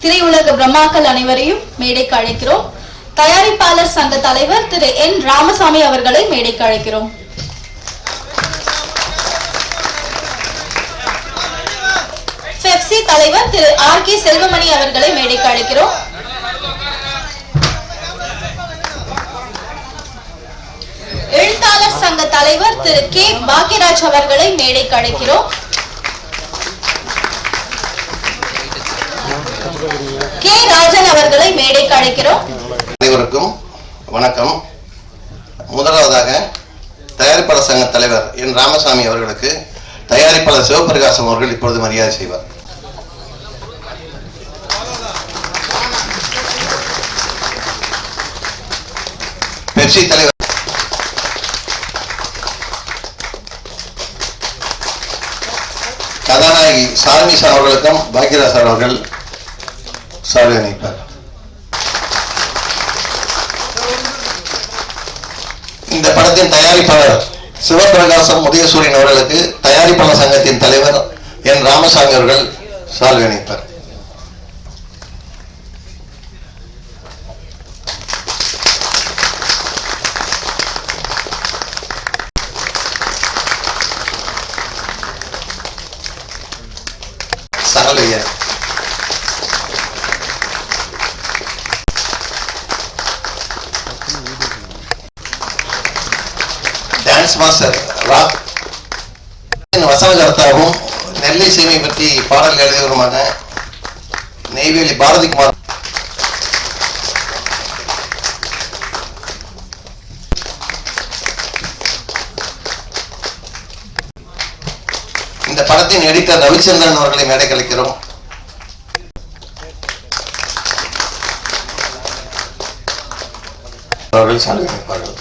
திரையுலக பிரம்மாக்கள் அனைவரையும் மேடைக்கு அழைக்கிறோம். தயாரிப்பாளர் சங்க தலைவர் திரு என் ராமசாமி அவர்களை மேடைக்கு அழைக்கிறோம். பெப்சி தலைவர் திரு ஆர் கே செல்வமணி அவர்களை மேடைக்கு அழைக்கிறோம். எழுத்தாளர் சங்க தலைவர் திரு கே பாக்கியராஜ் அவர்களை மேடைக்கு அழைக்கிறோம். கே ராஜன் அவர்களை மேடைக்கு அழைக்கிறோம். அனைவருக்கும் வணக்கம். முதலாவதாக தயாரிப்பாளர் சங்க தலைவர் என் ராமசாமி அவர்களுக்கு தயாரிப்பாளர் சிவபிரகாசம் அவர்கள் இப்பொழுது மரியாதை செய்வார். பெப்சி தலைவர் கதாநாயகி சார்மிசா அவர்களுக்கும் பாக்கியராஜ் அவர்கள் சாலை அணிப்பார். இந்த படத்தின் தயாரிப்பாளர் சிவபிரகாசம் உதயசூரியன் அவர்களுக்கு தயாரிப்பாளர் சங்கத்தின் தலைவர் என் ராமசாமி அவர்கள் சால்வை அணிப்பார். சரளையா டான்ஸ் மாஸ்டர் வசனகர்த்தாவும் நெல்லை சீமை பற்றி பாடல் எழுதியவருமான நெய்வேலி பாரதிகுமார். இந்த படத்தின் எடிட்டர் ரவிச்சந்திரன் அவர்களை மேடை கலைக்கிறோம். அவர்கள் சாலை அணிப்பார்கள்.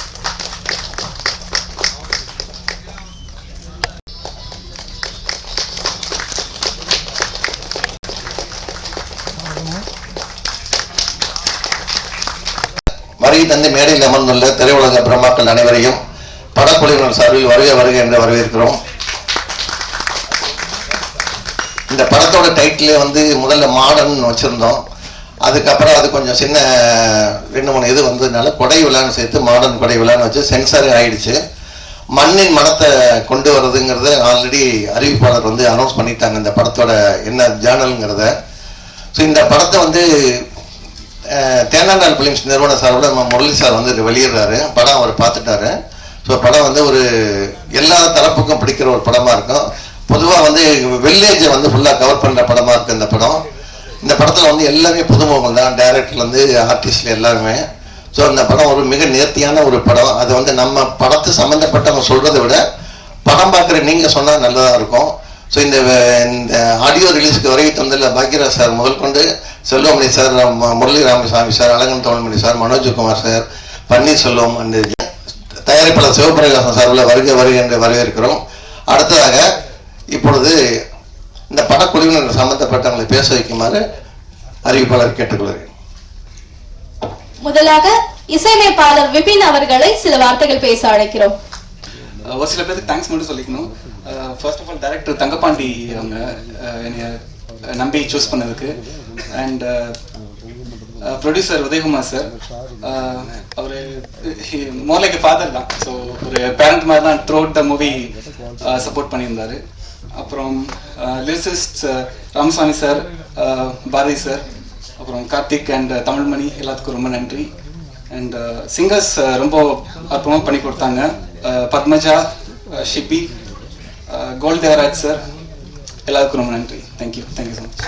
வருகை தந்து மேடையில் அமர்ந்துள்ள திரையுலக பிரம்மாக்கள் அனைவரையும் படக்குழுவினர் சார்பில் வருக வருக என்று வரவேற்கிறோம். இந்த படத்தோட டைட்டிலே முதல்ல மாடர்ன் வச்சிருந்தோம். அதுக்கப்புறம் அது கொஞ்சம் சின்ன 2-3 இது வந்ததுனால கொடை விழான்னு சேர்த்து மாடர்ன் கொடை விழான்னு வச்சு சென்சாரே ஆயிடுச்சு. மண்ணின் மனத்தை கொண்டு வர்றதுங்கிறத ஆல்ரெடி அறிவிப்பாளர் அனௌன்ஸ் பண்ணிட்டாங்க இந்த படத்தோட என்ன ஜேர்னலுங்கிறத. ஸோ இந்த படத்தை தேனாண்டால் பிலிம்ஸ் நிறுவன சாரோட நம்ம முரளி சார் வெளியிடுறாரு. படம் அவர் பார்த்துட்டாரு. ஸோ படம் ஒரு எல்லா தரப்புக்கும் பிடிக்கிற ஒரு படமாக இருக்கும். பொதுவாக வில்லேஜை ஃபுல்லாக கவர் பண்ணுற படமாக இருக்குது இந்த படம். இந்த படத்தில் எல்லாமே புதுமுகம் தான், டைரக்டர்லேருந்து ஆர்டிஸ்ட்ல எல்லாருமே. ஸோ இந்த படம் ஒரு மிக நேர்த்தியான ஒரு படம். அது நம்ம படத்தை சம்மந்தப்பட்டவங்க சொல்கிறத விட படம் பார்க்குற நீங்கள் சொன்னால் நல்லதாக இருக்கும். ஸோ இந்த ஆடியோ ரிலீஸ்க்கு வருகை தந்தில் பாக்கியராஜ் சார் முதல் கொண்டு Selvamani sir, Murali Ramasamy sir, Azhagan Tamilmani sir, Manojkumar sir, Panneerselvam and தயாரிப்பாளர் சிவபிரகாசம் சார்பில் வருக வருக என்று வரவேற்கிறோம். அடுத்ததாக இப்பொழுது இந்த படக்குழுவினர் சம்பந்தப்பட்டவங்களை பேச வைக்குமாறு அறிவிப்பாளர் கேட்டுக்கொள்கிறேன். முதலாக இசையமைப்பாளர் விபின் அவர்களை சில வார்த்தைகள் பேச அழைக்கிறோம். ஒரு சில பேருக்கு தேங்க்ஸ் மட்டும் சொல்லிக்கணும். First of all director Thangapandi அவங்க என்னைய நம்பி சூஸ் பண்ணதுக்கு. அண்ட் ப்ரொடியூசர் உதயகுமார் சார், அவர் மோர் லைக் ஃபாதர் தான். ஸோ ஒரு பேரண்ட் மாதிரி தான் throughout the movie support பண்ணியிருந்தாரு. அப்புறம் lyricist Ramasamy sir, Bharathi sir, அப்புறம் கார்த்திக் அண்ட் தமிழ்மணி, எல்லாத்துக்கும் ரொம்ப நன்றி. அண்ட் சிங்கர்ஸ் ரொம்ப அற்புதமாக பண்ணி கொடுத்தாங்க. பத்மஜா, ஷிப்பி, கோல்ட் தேவராஜ் சார், எல்லாருக்கும் ரொம்ப நன்றி. Thank you so much.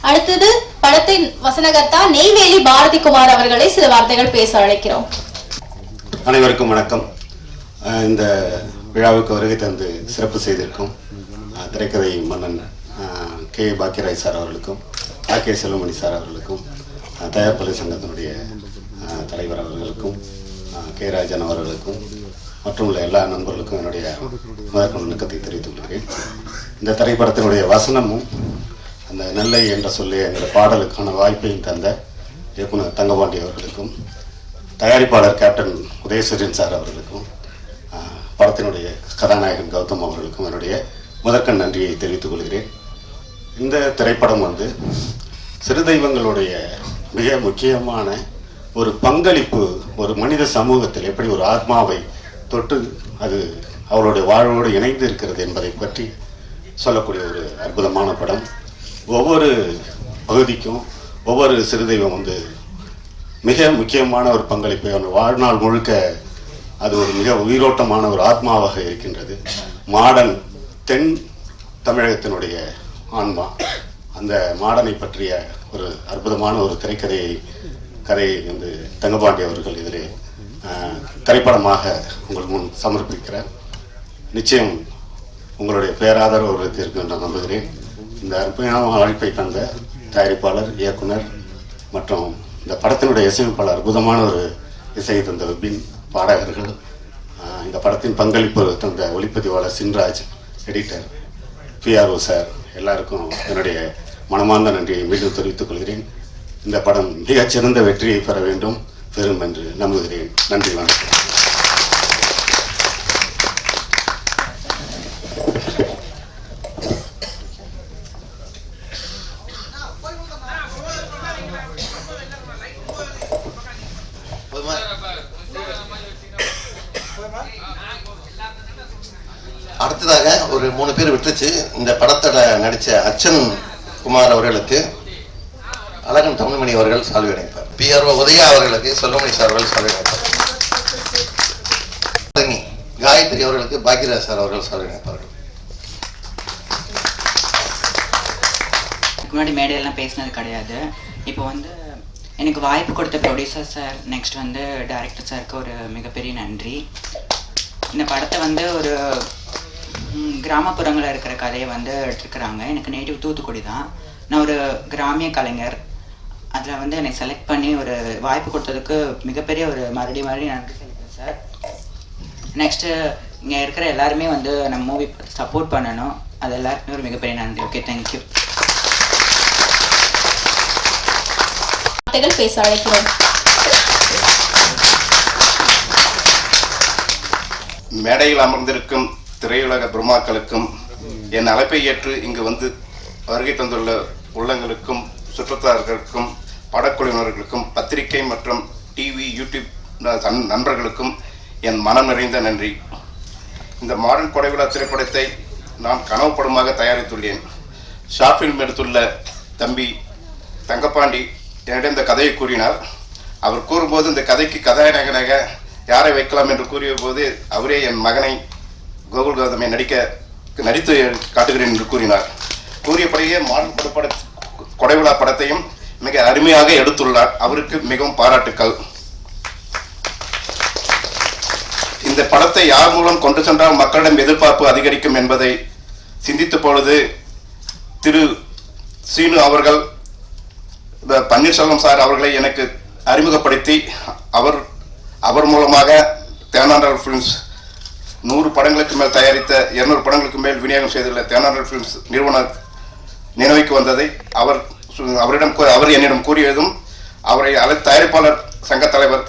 அடுத்தது படத்தின் வசனகர்த்தா நெய்வேலி பாரதிகுமார் அவர்களை சில வார்த்தைகள் பேச அழைக்கிறோம். அனைவருக்கும் வணக்கம். இந்த விழாவுக்கு வருகை தந்து சிறப்பு செய்திருக்கும் திரைக்கதை மன்னன் கே பாக்கியராஜ் சார் அவர்களுக்கும், ஆர் கே செல்வமணி சார் அவர்களுக்கும், தயாரிப்பாளர் சங்கத்தினுடைய தலைவர் அவர்களுக்கும், கே ராஜன் அவர்களுக்கும் மற்றும் உள்ள எல்லா நண்பர்களுக்கும் என்னுடைய முதற்கொண்டு வணக்கத்தை தெரிவித்துக் கொள்கிறேன். இந்த திரைப்படத்தினுடைய வசனமும் அந்த நெல்லை என்ற சொல்லி என்ற பாடலுக்கான வாய்ப்பையும் தந்த இயக்குனர் தங்கபாண்டி அவர்களுக்கும், தயாரிப்பாளர் கேப்டன் உதயசூரியன் சார் அவர்களுக்கும், படத்தினுடைய கதாநாயகன் கௌதம் அவர்களுக்கும் என்னுடைய முதற்கண் நன்றியை தெரிவித்துக் கொள்கிறேன். இந்த திரைப்படம் வந்து சிறு தெய்வங்களுடைய மிக முக்கியமான ஒரு பங்களிப்பு, ஒரு மனித சமூகத்தில் எப்படி ஒரு ஆத்மாவை தொட்டு அது அவளுடைய வாழ்வோடு இணைந்து இருக்கிறது என்பதை பற்றி சொல்லக்கூடிய ஒரு அற்புதமான படம். ஒவ்வொரு பகுதிக்கும் ஒவ்வொரு சிறு தெய்வம் வந்து மிக முக்கியமான ஒரு பங்களிப்பை அவன் வாழ்நாள் முழுக்க அது ஒரு மிக உயிரோட்டமான ஒரு ஆத்மாவாக இருக்கின்றது. மாடன் தென் தமிழகத்தினுடைய ஆன்மா, அந்த மாடனை பற்றிய ஒரு அற்புதமான ஒரு கதையை வந்து தங்கபாண்டி அவர்கள் இதில் திரைப்படமாக உங்கள் முன் சமர்ப்பிக்கிறார். நிச்சயம் உங்களுடைய பேராதரவு அவர்களுக்கு இருக்கு என்று நான் நம்புகிறேன். இந்த அற்புதமான அழைப்பை தந்த தயாரிப்பாளர், இயக்குனர் மற்றும் இந்த படத்தினுடைய இசையமைப்பாளர், அற்புதமான ஒரு இசையை தந்த விபின், பாடகர்கள், இந்த படத்தின் பங்களிப்பு தந்த ஒளிப்பதிவாளர் சின்ராஜ், எடிட்டர் PRO சார், எல்லாருக்கும் என்னுடைய மனமார்ந்த நன்றியை மீண்டும் தெரிவித்துக் கொள்கிறேன். இந்த படம் மிகச்சிறந்த வெற்றியை பெற வேண்டும், பெறும் என்று நம்புகிறேன். நன்றி, வணக்கம். அடுத்ததாக ஒரு 3 பேர் விட்டுச்சு. இந்த படத்தோட நடிச்ச அச்சன் குமார் அவர்களுக்கு அழகன் தமிழ்மணி அவர்கள் சால்வை அடைப்பார். PRO உதயா அவர்களுக்கு செல்வமணி சார் அவர்கள் சால்வை அடைப்பார். காயத்ரி அவர்களுக்கு பாக்கியராஜ் சார் அவர்கள் சால்வை அடைப்பார்கள். முன்னாடி மேடையெல்லாம் பேசினது கிடையாது. இப்போ வந்து எனக்கு வாய்ப்பு கொடுத்த ப்ரொடியூசர் சார், நெக்ஸ்ட் வந்து டைரக்டர் சாருக்கு ஒரு மிகப்பெரிய நன்றி. இந்த படத்தை வந்து ஒரு கிராமப்புறங்களில் இருக்கிற கதையை வந்து எடுத்துருக்குறாங்க. எனக்கு நேட்டிவ் தூத்துக்குடி தான். நான் ஒரு கிராமிய கலைஞர். அதில் வந்து என்னை செலக்ட் பண்ணி ஒரு வாய்ப்பு கொடுத்ததுக்கு மிகப்பெரிய ஒரு மறுபடியும் நன்றி சொல்லிக்கிறேன் சார். நெக்ஸ்ட்டு இங்கே இருக்கிற எல்லாருமே வந்து நம்ம மூவி சப்போர்ட் பண்ணணும். அது எல்லாருக்குமே ஒரு மிகப்பெரிய நன்றி. Okay, thank you. பேச அழைக்கிறோம். மேடையில் அமர்ந்திருக்கும் திரையுலக பிரம்மாக்களுக்கும், என் அழைப்பை ஏற்று இங்கு வந்து வருகை தந்துள்ள உள்ளங்களுக்கும், சுற்றுலார்களுக்கும், படக்குழுவினர்களுக்கும், பத்திரிகை மற்றும் டிவி, யூடியூப் நண்பர்களுக்கும் என் மனம் நிறைந்த நன்றி. இந்த மாடர்ன் கொடைவிழா திரைப்படத்தை நான் கனவுப்படமாக தயாரித்துள்ளேன். ஷார்ட் ஃபிலிம் எடுத்துள்ள தம்பி தங்கப்பாண்டி என்னிடம் இந்த கதையை கூறினார். அவர் கூறும்போது இந்த கதைக்கு கதாநாயகனாக யாரை வைக்கலாம் என்று கூறிய போது அவரே என் மகனை கோகுல் கௌதமை நடித்து காட்டுகிறேன் என்று கூறினார். கூறியபடியே மாடல் கொடைவிழா படத்தையும் மிக அருமையாக எடுத்துள்ளார். அவருக்கு மிகவும் பாராட்டுக்கள். இந்த படத்தை யார் மூலம் கொண்டு சென்றால் மக்களிடம் எதிர்பார்ப்பு அதிகரிக்கும் என்பதை சிந்தித்த பொழுது திரு சீனு அவர்கள், பன்னீர்செல்வம் சார் அவர்களை எனக்கு அறிமுகப்படுத்தி அவர் மூலமாக தேனாண்டல் ஃபிலிம்ஸ் 100 படங்களுக்கு மேல் தயாரித்த 200 படங்களுக்கு மேல் விநியோகம் செய்துள்ள தேனாண்டல் ஃபிலிம்ஸ் நிறுவனர் நினைவுக்கு வந்ததை அவர் என்னிடம் கூறியதும், அவரை தயாரிப்பாளர் சங்க தலைவர்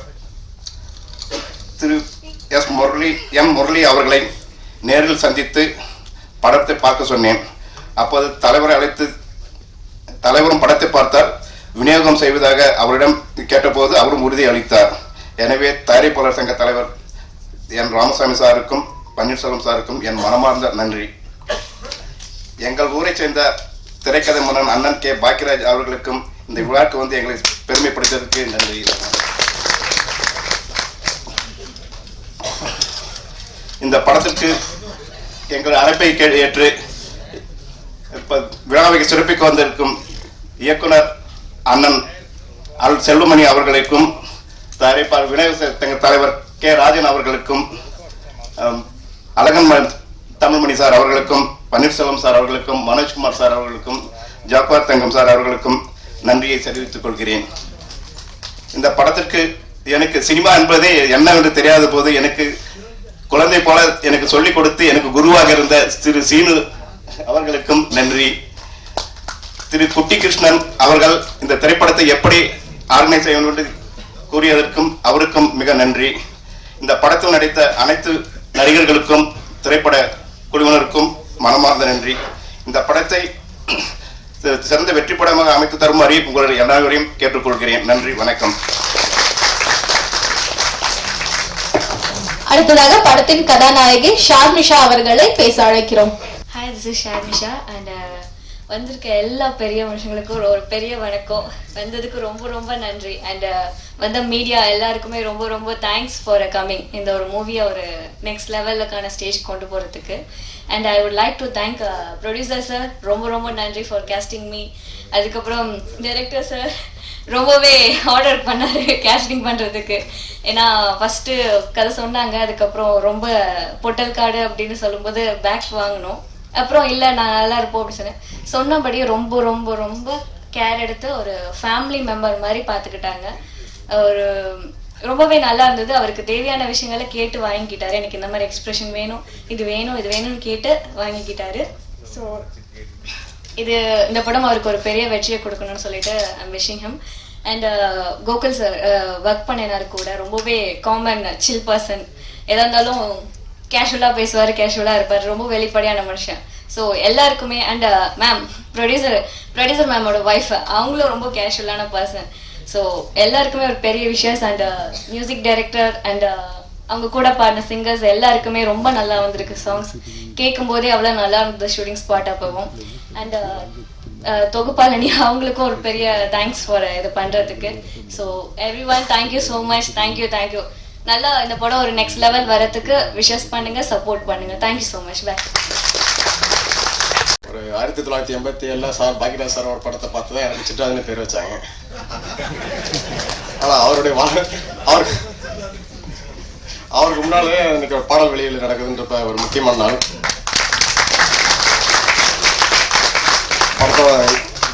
திரு எம் முரளி அவர்களை நேரில் சந்தித்து படத்தை பார்க்க சொன்னேன். அப்போது தலைவரும் படத்தை பார்த்தார். விநியோகம் செய்வதாக அவரிடம் கேட்டபோது அவரும் உறுதி அளித்தார். எனவே தயாரிப்பாளர் சங்க தலைவர் என் ராமசாமி சாருக்கும் பன்னீர்செல்வம் சாருக்கும் என் மனமார்ந்த நன்றி. எங்கள் ஊரை சேர்ந்த திரைக்கதை மன்னன் அண்ணன் கே பாக்கியராஜ் அவர்களுக்கும் இந்த விழாக்கு வந்து எங்களை பெருமைப்படுத்தியதற்கு நன்றி. இந்த படத்திற்கு எங்கள் அழைப்பை ஏற்று விழாவை சிறப்பிக்க வந்திருக்கும் இயக்குனர் அண்ணன் செல்வமணி அவர்களுக்கும், தயாரிப்பாளர் விநாயகர் தலைவர் கே ராஜன் அவர்களுக்கும், அழகன் தமிழ்மணி சார் அவர்களுக்கும், பன்னீர்செல்வம் சார் அவர்களுக்கும், மனோஜ்குமார் சார் அவர்களுக்கும், ஜாக்வார் தங்கம் சார் அவர்களுக்கும் நன்றியை தெரிவித்துக் கொள்கிறேன். இந்த படத்திற்கு எனக்கு சினிமா என்பதே என்னவென்று தெரியாத போது எனக்கு குழந்தை போல எனக்கு சொல்லிக் கொடுத்து எனக்கு குருவாக இருந்த திரு சீனு அவர்களுக்கும் நன்றி. திரு குட்டி கிருஷ்ணன் அவர்கள் இந்த திரைப்படத்தை எப்படி ஆர்கனைஸ் செய்ய வேண்டும் கூறியதற்கும் அவருக்கும் மிக நன்றி. இந்த படத்தில் நடித்த அனைத்து நடிகர்களுக்கும், திரைப்பட குழுவினருக்கும் மனமார்ந்த நன்றி. இந்த படத்தை சிறந்த வெற்றி படமாக அமைத்து தருமாறு உங்களுடைய எல்லாரையும் கேட்டுக்கொள்கிறேன். நன்றி, வணக்கம். அடுத்ததாக படத்தின் கதாநாயகி ஷார்மிஷா அவர்களை பேச அழைக்கிறோம். ஹாய், திஸ் இஸ் ஷார்மிஷா அண்ட் வந்திருக்க எல்லா பெரிய மனுஷங்களுக்கும் ஒரு பெரிய வணக்கம். வந்ததுக்கு ரொம்ப ரொம்ப நன்றி. அண்ட் வந்த மீடியா எல்லாருக்குமே ரொம்ப ரொம்ப தேங்க்ஸ் ஃபார் கம்மிங். இந்த ஒரு மூவியை ஒரு நெக்ஸ்ட் லெவலுக்கான ஸ்டேஜ் கொண்டு போகிறதுக்கு. And I would like to thank producer sir, ரொம்ப ரொம்ப நன்றி ஃபார் கேஸ்டிங் மீ. அதுக்கப்புறம் டைரக்டர் சார் ரொம்பவே ஆர்டர் பண்ணார் கேஸ்டிங் பண்ணுறதுக்கு. ஏன்னா ஃபஸ்ட்டு கதை சொன்னாங்க, அதுக்கப்புறம் ரொம்ப பொட்டல் காடு அப்படின்னு சொல்லும்போது பேக் வாங்கினோம். அப்புறம் இல்லை நான் நல்லா இருப்போம் அப்படின்னு சொன்னபடியே ரொம்ப ரொம்ப ரொம்ப கேர் எடுத்து ஒரு ஃபேமிலி மெம்பர் மாதிரி பார்த்துக்கிட்டாங்க. ஒரு ரொம்பவே நல்லா இருந்தது. அவருக்கு தேவையான விஷயங்களை கேட்டு வாங்கிக்கிட்டாரு. எனக்கு இந்த மாதிரி எக்ஸ்பிரஷன் வேணும், இது வேணும், இது வேணும்னு கேட்டு வாங்கிக்கிட்டாரு. ஸோ இந்த படம் அவருக்கு ஒரு பெரிய வெற்றியை கொடுக்கணும்னு சொல்லிட்டு I'm wishing him. And Gokul sir work பண்ணினார் கூட. ரொம்பவே காமன் சில் பர்சன். எதா இருந்தாலும் கேஷுவலாக பேசுவார், கேஷுவலாக இருப்பார். ரொம்ப வெளிப்படையான மனுஷன். ஸோ எல்லாருக்குமே அண்ட் மேம் ப்ரொடியூசர் மேமோட ஒய்ஃப், அவங்களும் ரொம்ப கேஷுவலான பர்சன். ஸோ எல்லாருக்குமே ஒரு பெரிய விஷயம். அண்ட் மியூசிக் டைரக்டர் அண்ட் அவங்க கூட பாடின சிங்கர்ஸ் எல்லாருக்குமே ரொம்ப நல்லா வந்திருக்கு. சாங்ஸ் கேட்கும் போதே அவ்வளோ நல்லா இருந்தது ஷூட்டிங் ஸ்பாட் அப்பவும். அண்ட் தொகுப்பாளனி, அவங்களுக்கும் ஒரு பெரிய தேங்க்ஸ் ஃபார் இது பண்ணுறதுக்கு. So everyone thank you so much. Thank you. நல்லா இந்த படம் ஒரு நெக்ஸ்ட் லெவல் வரத்துக்கு விஷஸ் பண்ணுங்க, சப்போர்ட் பண்ணுங்க. Thank you so much. பாய். ஒரு 1987 சார் பாக்கியராஜ் சாரோட படத்தை பார்த்து தான் எனக்கு சிட்டாதுன்னு பேர் வச்சாங்க. ஆனால் அவருக்கு முன்னாலே இன்னைக்கு ஒரு பாடல் வெளியில் நடக்குதுன்றப்ப ஒரு முக்கியமான நாள். படத்தோட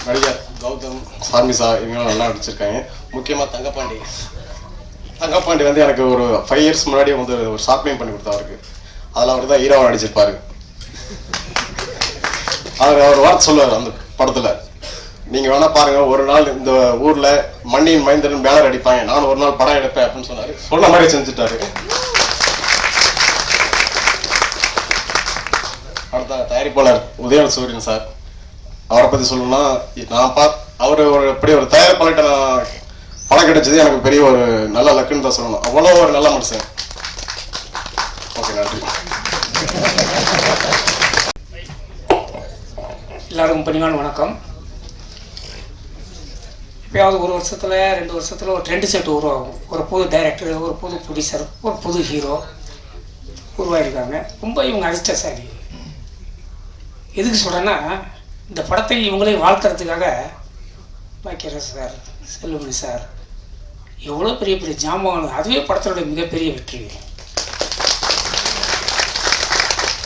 நடிகர் கௌதம், ஷார்மிஷா இவங்களும் நல்லா நடிச்சிருக்காங்க. முக்கியமாக தங்கப்பாண்டி வந்து எனக்கு ஒரு 5 இயர்ஸ் முன்னாடி வந்து ஒரு ஷார்ட் ஃபிலிம் பண்ணி கொடுத்தா அவருக்கு. அதில் அவர் தான் ஹீரோவாக நடிச்சிருப்பாரு. அவர் வார்த்தை சொல்லுவார் அந்த படத்தில், நீங்கள் வேணா பாருங்க, ஒரு நாள் இந்த ஊரில் மண்ணின் மைந்தன் பேனர் அடிப்பாங்க, நான் ஒரு நாள் படம் எடுப்பேன் அப்படின்னு சொன்னார். சொன்ன மாதிரி செஞ்சுட்டாரு. அடுத்த தயாரிப்பாளர் உதயன் சூரியன் சார், அவரை பற்றி சொல்லணும்னா அவர் எப்படி ஒரு தயாரிப்பாளர்கிட்ட நான் படம் கிடைச்சது எனக்கு பெரிய ஒரு நல்ல லக்குன்னு தான் சொல்லணும். அவ்வளோ ஒரு நல்ல மனுஷன். ஓகே, நன்றி. எல்லாருக்கும் பணிவான வணக்கம். எப்பயாவது ஒரு வருஷத்தில் 2 வருஷத்தில் ஒரு ட்ரெண்ட் செட் உருவாகும். ஒரு புது டைரக்டர், ஒரு புது ப்ரொடியூசர், ஒரு புது ஹீரோ உருவாகிருக்காங்க. ரொம்ப இவங்க அதிர்ஷ்டசாலி. எதுக்கு சொல்கிறேன்னா, இந்த படத்தை இவங்களையும் வாழ்த்துறதுக்காக பாக்கியராஜ் சார், செல்லுமணி சார் எவ்வளோ பெரிய பெரிய ஜாமான், அதுவே படத்தோட மிகப்பெரிய வெற்றி.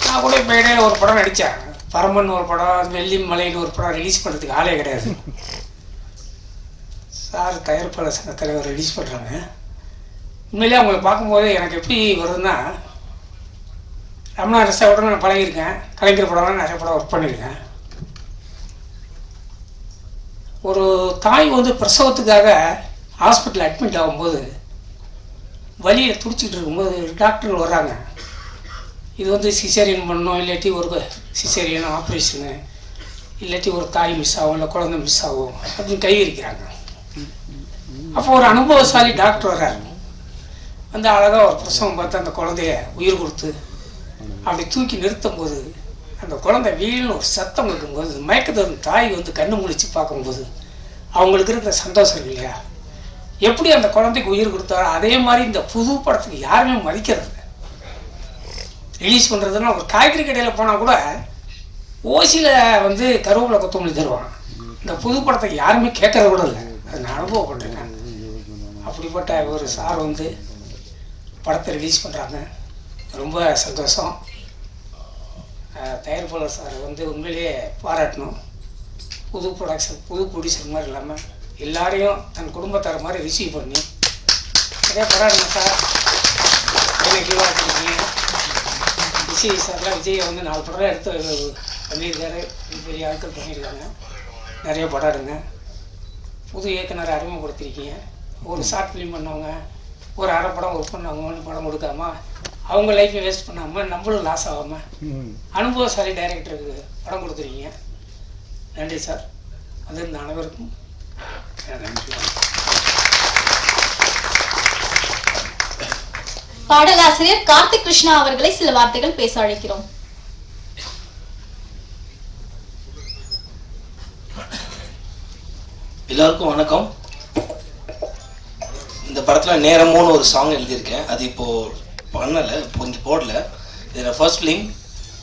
நான் கூட இப்போ இடையில ஒரு படம் நடித்தேன். பரமன் ஒரு படம், வெள்ளி மலைன்னு ஒரு படம் ரிலீஸ் பண்ணுறதுக்கு ஆளே கிடையாது. சார் தயாரிப்பாளர் சங்க தலைவர் ரிலீஸ் பண்ணுறாங்க. உண்மையிலே அவங்களை பார்க்கும்போது எனக்கு எப்படி வருதுன்னா, ரமணா ரெஸ்டாவோட நான் பழகியிருக்கேன். கலைஞர் படம்லாம் நிறைய படம் ஒர்க் பண்ணியிருக்கேன். ஒரு தாய் வந்து பிரசவத்துக்காக ஹாஸ்பிட்டலில் அட்மிட் ஆகும்போது வலியில் துடிச்சிக்கிட்டு இருக்கும்போது டாக்டர்கள் வர்றாங்க. இது வந்து சிசேரியன் பண்ணணும், இல்லாட்டி ஒரு சிசேரியன் ஆப்ரேஷனு, இல்லாட்டி ஒரு தாய் மிஸ் ஆகும், இல்லை குழந்தை மிஸ் ஆகும் அப்படின்னு கை விரிக்கிறாங்க. அப்போ ஒரு அனுபவசாலி டாக்டர் வர்றாரு. வந்து அழகாக ஒரு பிரசவம் பார்த்து அந்த குழந்தைய உயிர் கொடுத்து அப்படி தூக்கி நிறுத்தும் போது அந்த குழந்தை வீழ்னு ஒரு சத்தம் இருக்கும்போது மயக்கத்தை தாய் வந்து கண்ணு முழிச்சு பார்க்கும்போது அவங்களுக்கு இருக்கிற சந்தோஷம் இருக்கு இல்லையா? எப்படி அந்த குழந்தைக்கு உயிர் கொடுத்தாரோ அதே மாதிரி இந்த புது படத்துக்கு யாருமே மதிக்கிறது இல்லை. ரிலீஸ் பண்ணுறதுன்னா ஒரு காய்கறி கடையில் போனால் கூட ஓசியில் வந்து கருவேப்பிலை கொத்தமல்லி தருவாங்க. இந்த புது படத்துக்கு யாருமே கேட்கறது கூட இல்லை. அது நான் அனுபவப்பட்டிருக்கேன். அப்படிப்பட்ட ஒரு சார் வந்து படத்தை ரிலீஸ் பண்ணுறாங்க. ரொம்ப சந்தோஷம். தயாரிப்பாளர் சார் வந்து உண்மையிலேயே பாராட்டணும். புது ப்ரொடக்ஷன், புது ப்ரொடியூசர் மாதிரி இல்லாமல் எல்லாரையும் தன் குடும்பத்தார மாதிரி ரிசீவ் பண்ணி நிறையா பாராட்டணும் சார். எனக்கு வச்சுருக்கீங்க. விஜய் சார்லாம் விஜயை வந்து 4 படம் எடுத்து பண்ணியிருக்காரு. பெரிய ஆட்கள் பண்ணியிருக்காங்க. நிறைய படம் புது இயக்குனரை அறிமுகப்படுத்திருக்கீங்க. ஒரு ஷார்ட் ஃபிலிம் பண்ணவங்க, ஒரு அரை படம் ஒர்க் பண்ணவங்க, 1 படம் கொடுக்காம அவங்க லைஃப்பை வேஸ்ட் பண்ணாமல் நம்மளும் லாஸ் ஆகாமல் அனுபவசாலி டைரக்டருக்கு படம் கொடுத்துருக்கீங்க. நன்றி சார். அது இந்த அனைவருக்கும் நன்றி. பாடலாசிரியர் கார்த்திக் கிருஷ்ணா அவர்களை சில வார்த்தைகள் பேச அழைக்கிறோம். எல்லாருக்கும் வணக்கம். இந்த படத்தில் நேரமோன்னு ஒரு சாங் எழுதியிருக்கேன். அது இப்போது பண்ணலை, இப்போ இங்கே போடல. இது நான் ஃபர்ஸ்ட் ஃபிலிம்.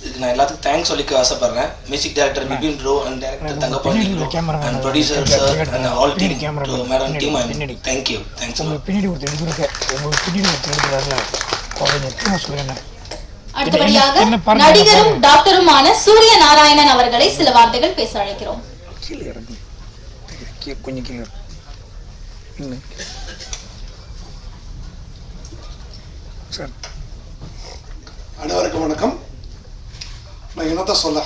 இதுக்கு நான் எல்லாத்துக்கும் தேங்க்ஸ் சொல்லிக்க ஆசைப்பட்றேன். Music director Bipin bro and director Thangapandi bro and producer sir and all team to madam team. Thank you. Thanks. அடுத்தபடியாக நடிகரும் டாக்டருமான சூரிய நாராயணன் அவர்களை சில வார்த்தைகள் பேச அழைக்கிறோம். அனைவருக்கும் வணக்கம். நான் என்னத்த சொல்ல,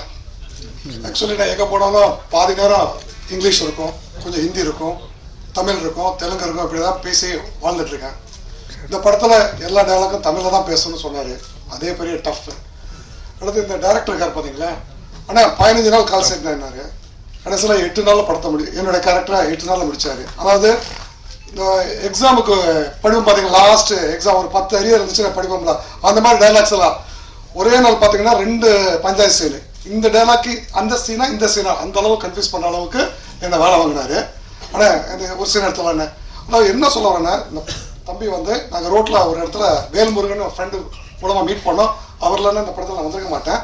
ஆக்சுவலி நான் எங்கே போனாலும் பாதி நேரம் இங்கிலீஷ் இருக்கும், கொஞ்சம் ஹிந்தி இருக்கும், தமிழ் இருக்கும், தெலுங்கு இருக்கும், அப்படி தான் பேசி வாழ்ந்துட்டுருக்கேன். இந்த படத்தில் எல்லா டயலாக்கும் தமிழில் தான் பேசணும்னு சொன்னார். அதே பெரிய டஃப். அடுத்து இந்த டேரக்டர் இருக்கார் பார்த்தீங்களா, ஆனால் 15 நாள் கால் செட் என்னாரு, கடைசியில் 8 நாளில் படத்தை என்னோட கேரக்டரை 8 நாளில் முடித்தார். அதாவது இந்த எக்ஸாமுக்கு படிப்போம் பார்த்தீங்கன்னா, லாஸ்ட் எக்ஸாம் ஒரு 10 அரியர் இருந்துச்சுன்னா படிப்போம்ல, அந்த மாதிரி டைலாக்ஸ் எல்லாம் ஒரே நாள் பார்த்தீங்கன்னா 2 பஞ்சாயத்து சீனு. இந்த டைலாக்கு அந்த சீனா இந்த சீனா அந்த அளவுக்கு கன்ஃபியூஸ் பண்ணுற அளவுக்கு என்னை வேலை வாங்கினாரு. ஆனால் இந்த ஒரு சீன் இடத்துல என்ன, அதாவது என்ன சொல்ல வரேன்னா, இந்த தம்பி வந்து நாங்கள் ரோட்டில் ஒரு இடத்துல வேல்முருகன் ஃப்ரெண்டு மூலமாக மீட் பண்ணோம். அவர்லாம் இந்த படத்தில் நான் வந்திருக்க மாட்டேன்.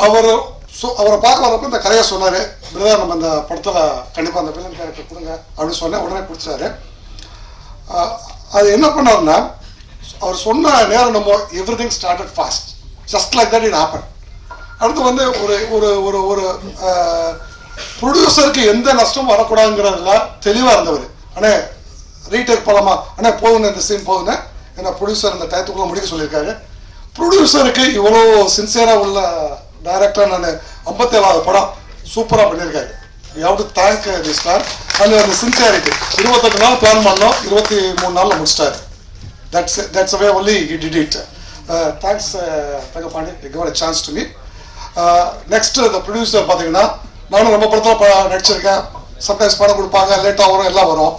அவரை பார்க்க வரப்போ இந்த கதையை சொன்னார். பிரதர், நம்ம இந்த படத்தில் கண்டிப்பாக அந்த வில்லன் கேரக்டர் கொடுங்க அப்படின்னு சொன்னேன். உடனே பிடிச்சாரு. அது என்ன பண்ணாருன்னா, அவர் சொன்ன நேரம் நம்ம every thing started fast, just like that it happen. அடுத்து வந்து ஒரு ஒரு ஒரு ஒரு ப்ரொடியூசருக்கு எந்த நஷ்டமும் வரக்கூடாதுங்கிறதுல தெளிவாக இருந்தவர். ஆனால் ரீடேக் போகலாமா, ஆனால் போதுன்னு இந்த சீன் போதுன்னு ஏன்னா ப்ரொடியூசர் இந்த டயத்துக்குள்ளே முடிக்க சொல்லியிருக்காரு. ப்ரொடியூசருக்கு இவ்வளோ சின்சியராக உள்ள டைரக்டர் நான் 57வது படம் சூப்பராக பண்ணியிருக்காரு. You have to thank this man. அந்த சின்சியாரிட்டி 28 நாள் பிளான் பண்ணோம், 23 நாளில் முடிச்சிட்டாரு. That's way only he did it. Thanks Thangapandi, you given a chance to me. Next இந்த ப்ரொடியூசர் பார்த்தீங்கன்னா, நானும் ரொம்ப படத்தில் நடிச்சிருக்கேன். சம்டைம்ஸ் படம் கொடுப்பாங்க, லேட்டாக வரும், எல்லாம் வரும்.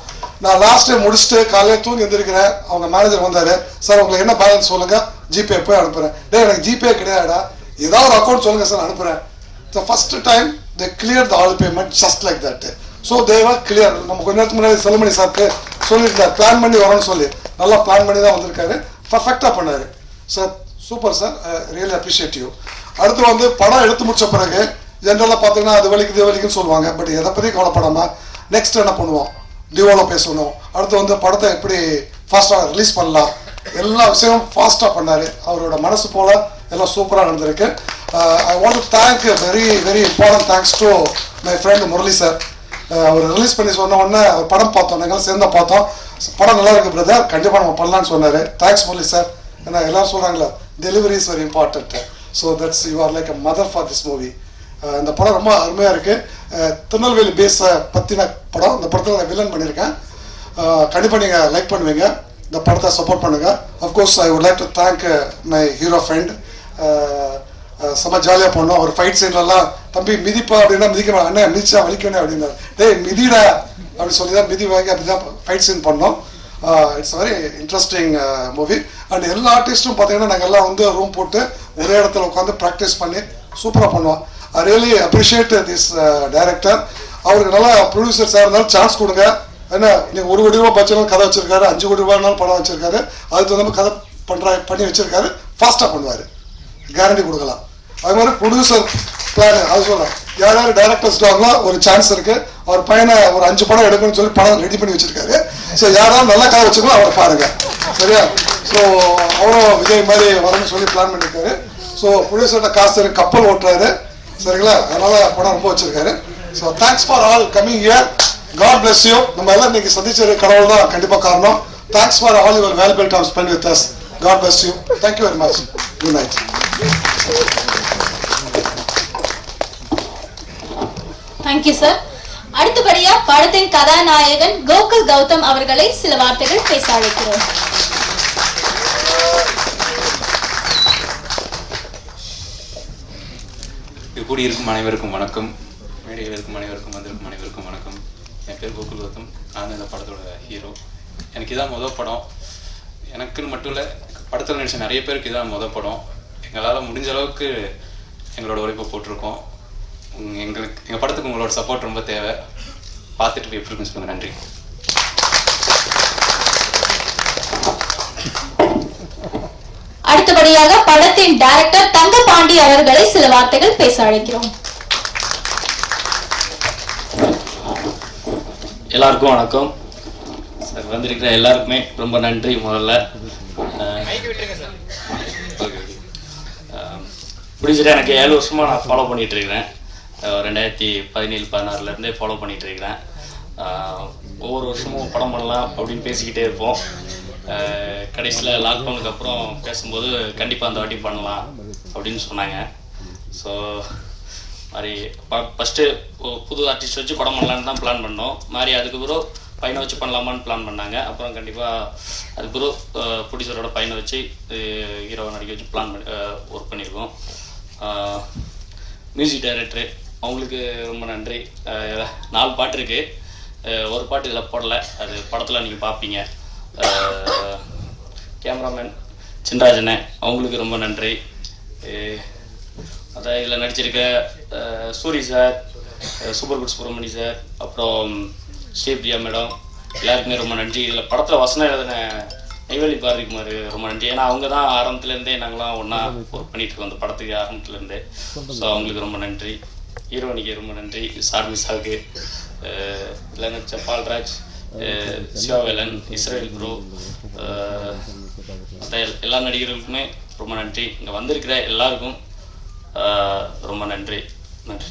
நான் லாஸ்ட் டைம் முடிச்சுட்டு காலையில் தூங்கி எழுந்திருக்கிறேன். அவங்க மேனேஜர் வந்தார். சார் உங்களுக்கு என்ன பேலன்ஸ் சொல்லுங்கள், ஜிபே போய் அனுப்புகிறேன். எனக்கு ஜிபே கிடையாடா, ஏதாவது ஒரு அக்கௌண்ட் சொல்லுங்கள் சார், அனுப்புகிறேன். The first time they clear the all payment just like that. So Deva clear. நம்ம கொஞ்ச நேரத்துக்கு முன்னாடி செல்லுமணி சாருக்கு சொல்லியிருந்தார் பிளான் பண்ணி வரணும்னு சொல்லி, நல்லா பிளான் பண்ணி தான் வந்திருக்காரு. பர்ஃபெக்டாக பண்ணார் sir. Super sir, really appreciate you. அடுத்து வந்து படம் எடுத்து முடிச்ச பிறகு ஜென்ரலாக பார்த்தீங்கன்னா அது வலிக்குன்னு சொல்லுவாங்க. பட் எதை பற்றி கவலைப்படாமல் நெக்ஸ்ட் என்ன பண்ணுவோம், டிவோவில் பேசணும். அடுத்து வந்து படத்தை எப்படி ஃபாஸ்ட்டாக ரிலீஸ் பண்ணலாம், எல்லா விஷயமும் ஃபாஸ்ட்டாக பண்ணார். அவரோட மனசு போல் எல்லாம் சூப்பராக நடந்திருக்கு. I want to thank very very important thanks to my friend Murali sir. அவர் ரிலீஸ் பண்ணி சொன்ன உடனே அவர் படம் பார்த்தோம், நாங்கள் சேர்ந்து பார்த்தோம். படம் நல்லா இருக்குது பிரதர், கண்டிப்பாக நம்ம பண்ணலான்னு சொன்னார். Thanks Murali sir. ஏன்னா எல்லோரும் சொல்கிறாங்களா, delivery is very important. So that's you are like a mother for this movie. இந்த படம் ரொம்ப அருமையாக இருக்குது. திருநெல்வேலி பேஸை பற்றின படம். இந்த படத்தில் நான் வில்லன் பண்ணியிருக்கேன். கண்டிப்பாக நீங்கள் லைக் பண்ணுவீங்க. இந்த படத்தை சப்போர்ட் பண்ணுங்கள். Of course I would like to thank my hero friend. செம்ம ஜாலியாக பண்ணோம். அவர் ஃபைட் சீன்லலாம் தம்பி மிதிப்பா அப்படின்னா மிதிக்கணும், அண்ணே மிதிச்சா வலிக்கணும் அப்படின்னாரு. டேய் மிதிடா அப்படின்னு சொல்லி தான் மிதி வாங்கி அப்படி தான் ஃபைட் சீன் பண்ணோம். It's very interesting movie. And எல்லா ஆர்டிஸ்ட்டும் பார்த்தீங்கன்னா நாங்கள் எல்லாம் வந்து ரூம் போட்டு ஒரே இடத்துல உட்காந்து ப்ராக்டிஸ் பண்ணி சூப்பராக பண்ணுவோம். I really appreciate this director. அவருக்கு நல்லா ப்ரொடியூசர்ஸாக இருந்தாலும் சான்ஸ் கொடுங்க. ஏன்னா நீங்கள் 1 கோடி ரூபா பட்ஜெட்னாலும் கதை வச்சிருக்காரு, 5 கோடி ரூபாய்னாலும் படம் வச்சிருக்காரு. அதுக்கு தகுந்த கதை பண்ணி வச்சிருக்காரு. ஃபாஸ்ட்டாக பண்ணுவார், கேரண்டி கொடுக்கலாம். அது மாதிரி ப்ரொடியூசர் பிளான் அது சொல்கிறேன். யார் யார் டைரக்டர்ஸ் ஒரு சான்ஸ் இருக்குது. அவர் பையனை ஒரு 5 படம் எடுக்கணும்னு சொல்லி படம் ரெடி பண்ணி வச்சிருக்காரு. ஸோ யாராவது நல்ல கதை வச்சுக்கணும் அவரை பாருங்க, சரியா? ஸோ அவரும் விஜய் மாதிரி வரணும்னு சொல்லி பிளான் பண்ணியிருக்காரு. ஸோ ப்ரொடியூசர்கிட்ட காசு கப்பல் ஓட்டுறாரு, சரிங்களா? அதனால படம் ரொம்ப வச்சிருக்காரு. So thanks for all coming here. God bless you. நம்ம எல்லாம் இன்னைக்கு சந்திச்சது கடவுள் தான் கண்டிப்பாக காரணம். Thanks for all your valuable time spend with us. God bless you. Thank you very much. Good night. Thank you sir. அடுத்தபடியா படத்தின் கதாநாயகன் கோகுல் கௌதம் அவர்களை சில வார்த்தைகள் பேச அழைக்கிறோம். கூடியிருக்கும் அனைவருக்கும் வணக்கம். மேடையில் இருக்கும் அனைவருக்கும் வந்திருக்கும் அனைவருக்கும் வணக்கம். என் பேர் கோகுல் கௌதம். நான் இந்த படத்தோட ஹீரோ. எனக்கு இதான் முதல் படம். எனக்குன்னு மட்டும் இல்லை, படத்தில் நடிச்ச நிறைய பேருக்கு இதான் முதல் படம். எங்களால் முடிஞ்ச அளவுக்கு எங்களோட உழைப்பை போட்டிருக்கோம். எங்கள் படத்துக்கு உங்களோட சப்போர்ட் ரொம்ப தேவை. பார்த்துட்டு போய் எப்படி இருக்குன்னு சொல்லுங்கள். நன்றி. அடுத்தபடியாக படத்தின் டைரக்டர் தங்கபாண்டி அவர்களை சில வார்த்தைகள் பேச அழைக்கிறோம். எல்லாருக்கும் வணக்கம் சார். வந்திருக்கிற எல்லாருக்குமே ரொம்ப நன்றி. முதல்ல பிடிச்சிட்டு எனக்கு 7 வருஷமாக நான் ஃபாலோ பண்ணிகிட்டு இருக்கிறேன். 2017-16 ஃபாலோ பண்ணிகிட்டு இருக்கிறேன். ஒவ்வொரு வருஷமும் படம் பண்ணலாம் அப்படின்னு பேசிக்கிட்டே இருப்போம். கடைசியில் லாக்டவுனுக்கு அப்புறம் பேசும்போது கண்டிப்பாக அந்த வாட்டி பண்ணலாம் அப்படின்னு சொன்னாங்க. ஸோ மாதிரி ஃபஸ்ட்டு புது ஆர்டிஸ்ட் வச்சு படம் பண்ணலான்னு தான் பிளான் பண்ணோம். மாதிரி அதுக்கு பிறகு பையனை வச்சு பண்ணலாமான்னு பிளான் பண்ணாங்க. அப்புறம் கண்டிப்பாக அதுக்கு பிறகு ப்ரொடியூசரோட பையனை வச்சு ஹீரோவை நடிக்க வச்சு பிளான் பண்ணி ஒர்க் பண்ணியிருக்கோம். மியூசிக் டைரக்டரு அவங்களுக்கு ரொம்ப நன்றி. 4 பாட்டு இருக்குது. ஒரு பாட்டு இதில் போடலை, அது படத்தில் நீங்கள் பார்ப்பீங்க. கேமராமேன் சின்ராஜனே அவங்களுக்கு ரொம்ப நன்றி. அதான் இதில் நடிச்சிருக்க Soori sir, super good Subramani sir, அப்புறம் ஸ்ரீபிரியா மேடம், எல்லாருக்குமே ரொம்ப நன்றி. இதில் படத்தில் வசனம் எழுதின நெய்வேலி பாரதிக்குமார் ரொம்ப நன்றி. ஏன்னா அவங்க தான் ஆரம்பத்துலேருந்தே நாங்களாம் ஒன்றா ஒர்க் பண்ணிட்டு இருக்கோம் அந்த படத்துக்கு ஆரம்பத்துலேருந்தே. ஸோ அவங்களுக்கு ரொம்ப நன்றி. ஹீரோனிக்கு ரொம்ப நன்றி. சார்மிசாவுக்கு, இல்லை நடிச்ச பால்ராஜ், சிவாவேலன், இஸ்ரேல் ப்ரோ, மற்ற எல்லா நடிகர்களுக்குமே ரொம்ப நன்றி. இங்கே வந்திருக்கிற எல்லாருக்கும் ரொம்ப நன்றி. நன்றி.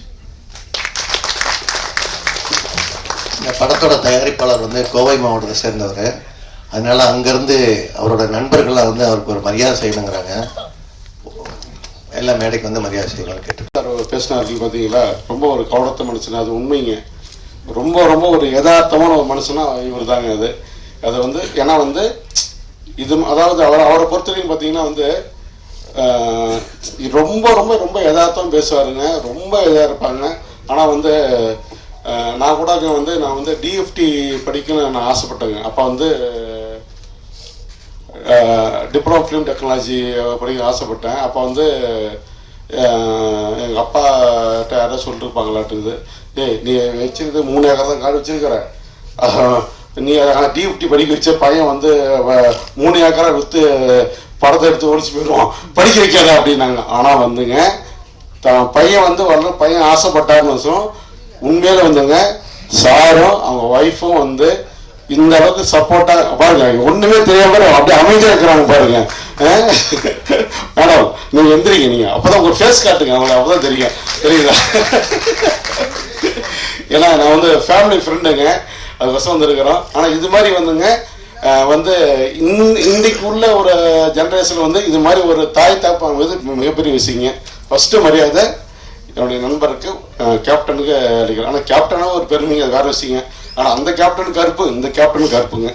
இந்த படத்தோட தயாரிப்பாளர் வந்து கோவை மாவட்டத்தை சேர்ந்தவர். அதனால அங்கேருந்து அவரோட நண்பர்களாக வந்து அவருக்கு ஒரு மரியாதை செய்யணுங்கிறாங்க. எல்லா மேடைக்கு வந்து மரியாதை செய்யணும்னு கேட்டு பேசினார்கள். பார்த்தீங்களா, ரொம்ப ஒரு கவனத்தை மனுஷன். அது உண்மைங்க. ரொம்ப ரொம்ப ஒரு யதார்த்தமான ஒரு மனுஷனா இவர் தாங்க. அதை வந்து ஏன்னா வந்து இது அதாவது அவரை பொறுத்தவரைக்கும் பார்த்தீங்கன்னா வந்து ரொம்ப ரொம்ப ரொம்ப யதார்த்தம் பேசுவாருங்க. ரொம்ப இதாக இருப்பாங்க. ஆனால் வந்து நான் கூட வந்து நான் வந்து டிஎஃப்டி படிக்கணும்னு நான் ஆசைப்பட்டேங்க. அப்போ வந்து டிப்ளமோ ஃபிலிம் டெக்னாலஜி படிக்க ஆசைப்பட்டேன். அப்போ வந்து எங்கள் அப்பாட்ட யாராவது சொல்லிட்டுருப்பாங்களாட்டுக்குது, ஏய் நீ வச்சிருக்க 3 ஏக்கர் தான் காடு வச்சிருக்கிற, நீ அதை டிஎஃப்டி படிக்க வச்ச பையன் வந்து 3 ஏக்கரை விற்று படத்தை எடுத்து ஒழிச்சு போயிடுவான், படிக்க வைக்காத அப்படின்னாங்க. ஆனால் வந்துங்க பையன் வந்து வரல, பையன் ஆசைப்பட்டாருன்னு உண்மையில வந்துங்க சாரும் அவங்க ஒய்ஃபும் வந்து இந்த அளவுக்கு சப்போர்ட்டா பாருங்க. ஒண்ணுமே தெரியாம அப்படியே அமைதியா இருக்கிறாங்க பாருங்க. மேடம் நீங்க எந்திரிங்க, நீங்க அப்பதான் உங்க ஃபேஸ் காட்டுங்க, அவங்களுக்கு அப்பதான் தெரியும். தெரியுதா? ஏன்னா நான் வந்து ஃபேமிலி ஃப்ரெண்டுங்க, அதுக்கோசம் வந்துருக்கிறோம். ஆனா இது மாதிரி வந்துங்க வந்து இன்னைக்கு உள்ள ஒரு ஜென்ரேஷன் வந்து இது மாதிரி ஒரு தாய் தாப்பா வந்து மிகப்பெரிய விஷயங்க. ஃபர்ஸ்ட் மரியாதை என்னுடைய நண்பருக்கு, கேப்டனுக்கு அளிக்கிறேன். ஆனால் கேப்டனாக ஒரு பெருமைங்க, அது வேற விஷயங்க. ஆனால் அந்த கேப்டன் கருப்பு, இந்த கேப்டன் கருப்புங்க.